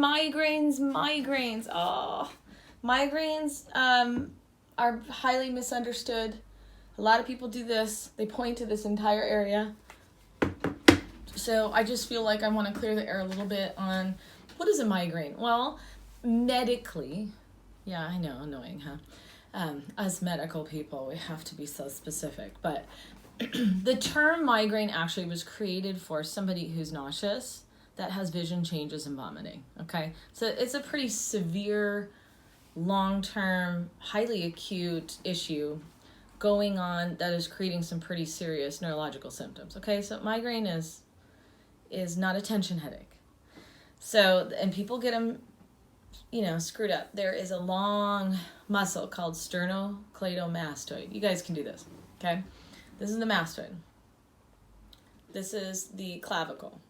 migraines. Oh, migraines are highly misunderstood. A lot of people do this. They point to this entire area. So I just feel like I want to clear the air a little bit on what is a migraine. Well, medically, yeah, I know, annoying, huh? Us medical people, we have to be so specific. But the term migraine actually was created for somebody who's nauseous, that has vision changes and vomiting, okay? So it's a pretty severe, long-term, highly acute issue going on that is creating some pretty serious neurological symptoms, okay? So migraine is not a tension headache. So, and people get them, screwed up. There is a long muscle called sternocleidomastoid. You guys can do this, okay? This is the mastoid. This is the clavicle.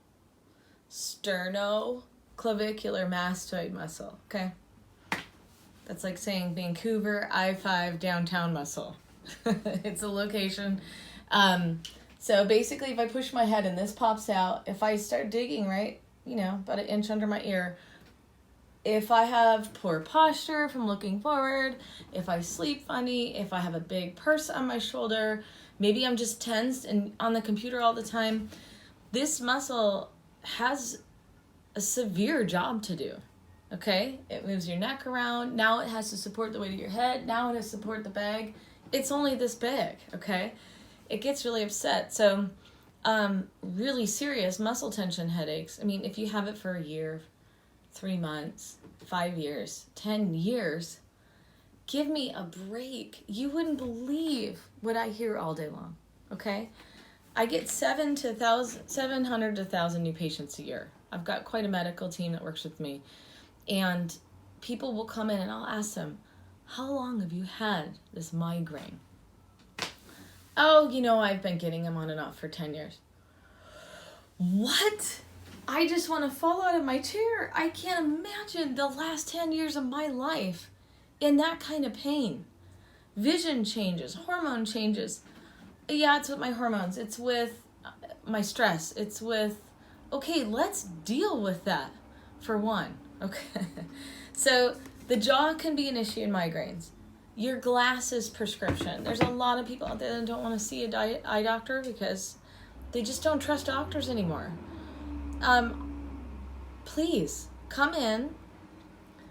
Sternoclavicular mastoid muscle, okay? That's like saying Vancouver I-5 downtown muscle. It's a location. So basically, if I push my head and this pops out, if I start digging, right, about an inch under my ear, if I have poor posture from looking forward, if I sleep funny, if I have a big purse on my shoulder, maybe I'm just tensed and on the computer all the time, this muscle has a severe job to do, okay? It moves your neck around. Now it has to support the weight of your head. Now it has to support the bag. It's only this big, okay? It gets really upset. So really serious muscle tension headaches. I mean, if you have it for a year, 3 months, 5 years, 10 years, give me a break. You wouldn't believe what I hear all day long, okay? I get 700 to 1,000 new patients a year. I've got quite a medical team that works with me. And people will come in and I'll ask them, how long have you had this migraine? Oh, I've been getting them on and off for 10 years. What? I just want to fall out of my chair. I can't imagine the last 10 years of my life in that kind of pain. Vision changes, hormone changes. Yeah, it's with my hormones. It's with my stress. It's with, okay, let's deal with that for one. Okay. So the jaw can be an issue in migraines. Your glasses prescription. There's a lot of people out there that don't want to see a eye doctor because they just don't trust doctors anymore. Please come in.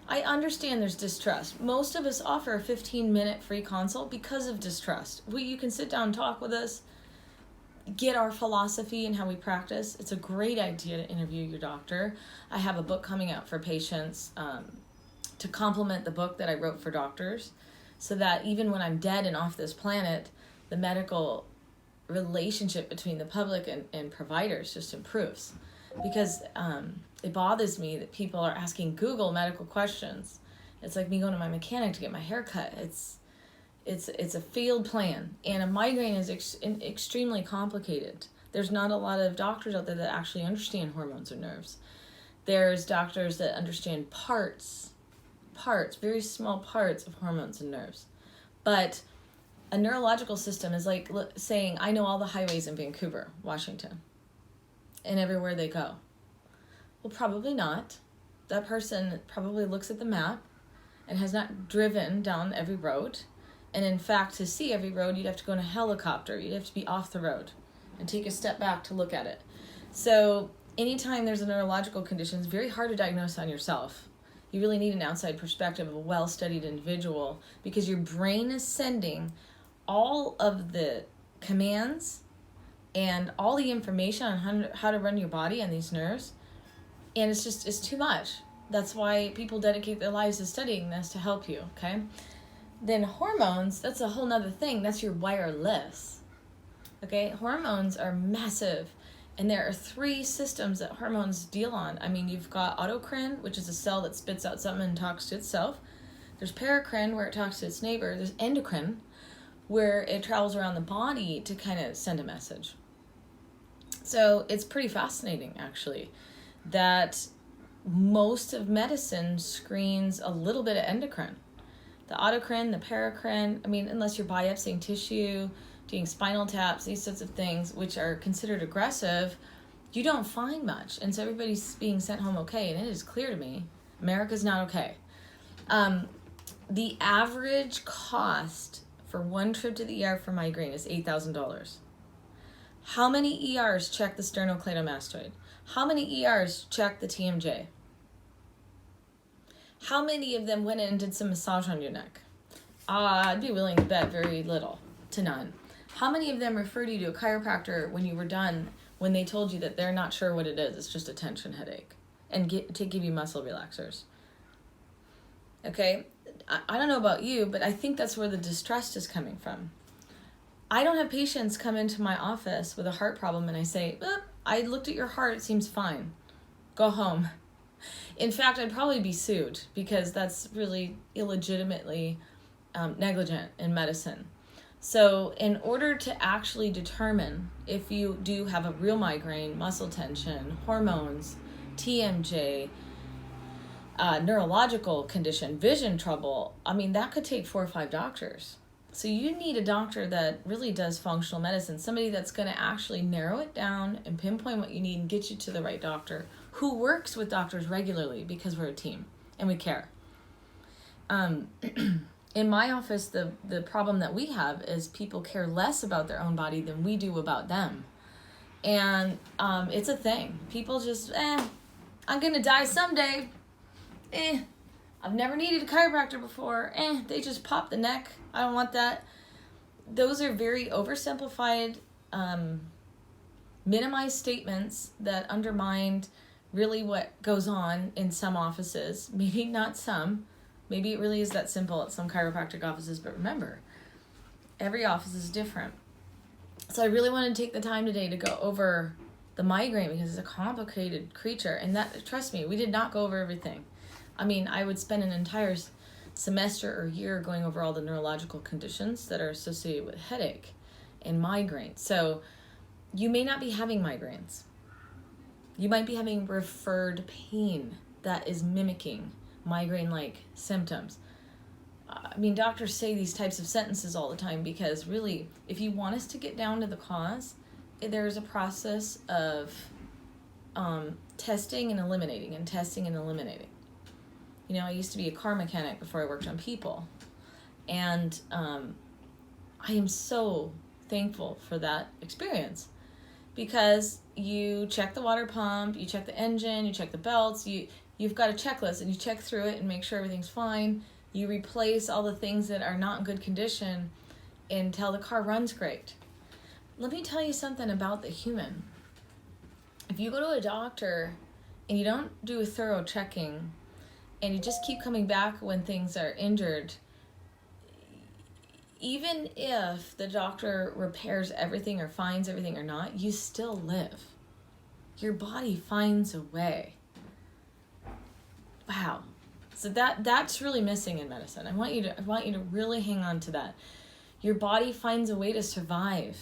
I understand there's distrust. Most of us offer a 15-minute free consult because of distrust. You can sit down and talk with us, get our philosophy and how we practice. It's a great idea to interview your doctor. I have a book coming out for patients to complement the book that I wrote for doctors, so that even when I'm dead and off this planet, the medical relationship between the public and providers just improves. Because it bothers me that people are asking Google medical questions. It's like me going to my mechanic to get my hair cut. It's a failed plan. And a migraine is extremely complicated. There's not a lot of doctors out there that actually understand hormones or nerves. There's doctors that understand parts, very small parts of hormones and nerves. But a neurological system is like saying, I know all the highways in Vancouver, Washington, and everywhere they go. Well, probably not. That person probably looks at the map and has not driven down every road. And in fact, to see every road, you'd have to go in a helicopter. You'd have to be off the road and take a step back to look at it. So anytime there's a neurological condition, it's very hard to diagnose on yourself. You really need an outside perspective of a well-studied individual, because your brain is sending all of the commands and all the information on how to run your body and these nerves. And it's too much. That's why people dedicate their lives to studying this to help you, okay? Then hormones, that's a whole nother thing. That's your wireless, okay? Hormones are massive. And there are 3 systems that hormones deal on. I mean, you've got autocrine, which is a cell that spits out something and talks to itself. There's paracrine, where it talks to its neighbor. There's endocrine, where it travels around the body to kind of send a message. So it's pretty fascinating, actually, that most of medicine screens a little bit of endocrine. The autocrine, the paracrine, I mean, unless you're biopsying tissue, doing spinal taps, these sorts of things, which are considered aggressive, You don't find much. And so everybody's being sent home okay. And it is clear to me, America's not okay. The average cost for one trip to the ER for migraine is $8,000. How many ERs check the sternocleidomastoid? How many ERs check the TMJ? How many of them went in and did some massage on your neck? I'd be willing to bet very little to none. How many of them referred you to a chiropractor when you were done, when they told you that they're not sure what it is, it's just a tension headache, and to give you muscle relaxers? Okay, I don't know about you, but I think that's where the distrust is coming from. I don't have patients come into my office with a heart problem and I say, I looked at your heart, it seems fine. Go home. In fact, I'd probably be sued because that's really illegitimately negligent in medicine. So in order to actually determine if you do have a real migraine, muscle tension, hormones, TMJ, neurological condition, vision trouble, I mean, that could take 4 or 5 doctors. So you need a doctor that really does functional medicine, somebody that's going to actually narrow it down and pinpoint what you need and get you to the right doctor who works with doctors regularly, because we're a team and we care. In my office, the problem that we have is people care less about their own body than we do about them. And it's a thing. People just, I'm going to die someday. I've never needed a chiropractor before. They just pop the neck. I don't want that. Those are very oversimplified, minimized statements that undermine really what goes on in some offices. Maybe not some. Maybe it really is that simple at some chiropractic offices. But remember, every office is different. So I really want to take the time today to go over the migraine because it's a complicated creature. And that, trust me, we did not go over everything. I mean, I would spend an entire semester or year going over all the neurological conditions that are associated with headache and migraine. So you may not be having migraines. You might be having referred pain that is mimicking migraine-like symptoms. I mean, doctors say these types of sentences all the time because really, if you want us to get down to the cause, there's a process of testing and eliminating and testing and eliminating. You know, I used to be a car mechanic before I worked on people. And I am so thankful for that experience because you check the water pump, you check the engine, you check the belts, you've got a checklist and you check through it and make sure everything's fine. You replace all the things that are not in good condition until the car runs great. Let me tell you something about the human. If you go to a doctor and you don't do a thorough checking, and you just keep coming back when things are injured, even if the doctor repairs everything or finds everything or not, you still live. Your body finds a way. Wow. So that's really missing in medicine. I want you to really hang on to that. Your body finds a way to survive.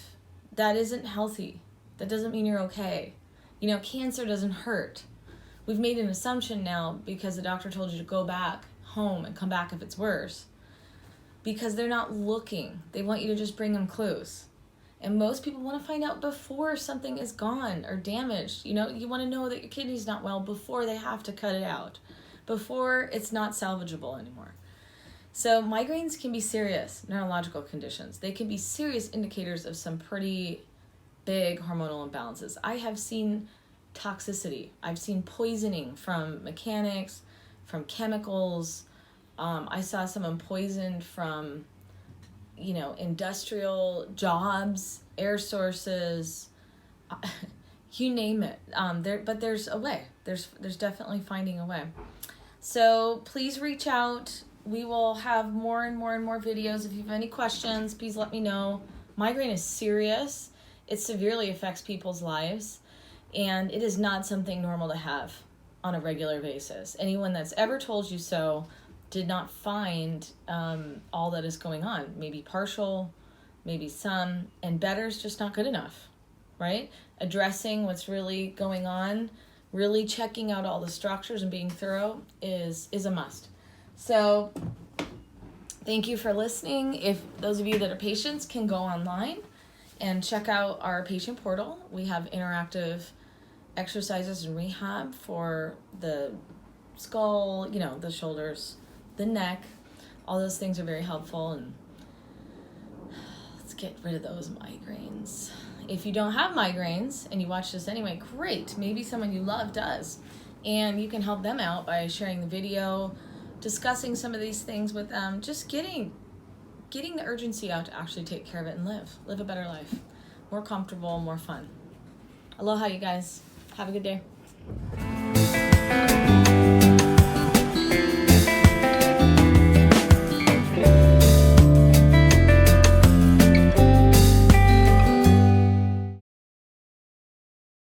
That isn't healthy. That doesn't mean you're okay. You know, cancer doesn't hurt. We've made an assumption now because the doctor told you to go back home and come back if it's worse. Because they're not looking. They want you to just bring them clues. And most people want to find out before something is gone or damaged. You know, you want to know that your kidney's not well before they have to cut it out. Before it's not salvageable anymore. So migraines can be serious neurological conditions. They can be serious indicators of some pretty big hormonal imbalances. I have seen toxicity. I've seen poisoning from mechanics, from chemicals. I saw someone poisoned from, industrial jobs, air sources, you name it. But there's a way. There's definitely finding a way. So please reach out. We will have more and more and more videos. If you have any questions, please let me know. Migraine is serious. It severely affects people's lives. And it is not something normal to have on a regular basis. Anyone that's ever told you so did not find all that is going on. Maybe partial, maybe some, and better is just not good enough, right? Addressing what's really going on, really checking out all the structures and being thorough is a must. So thank you for listening. If those of you that are patients can go online and check out our patient portal. We have interactive exercises and rehab for the skull, the shoulders, the neck. All those things are very helpful, and let's get rid of those migraines. If you don't have migraines and you watch this anyway, great. Maybe someone you love does. And you can help them out by sharing the video, discussing some of these things with them, just getting the urgency out to actually take care of it and live a better life. More comfortable, more fun. Aloha, you guys. Have a good day.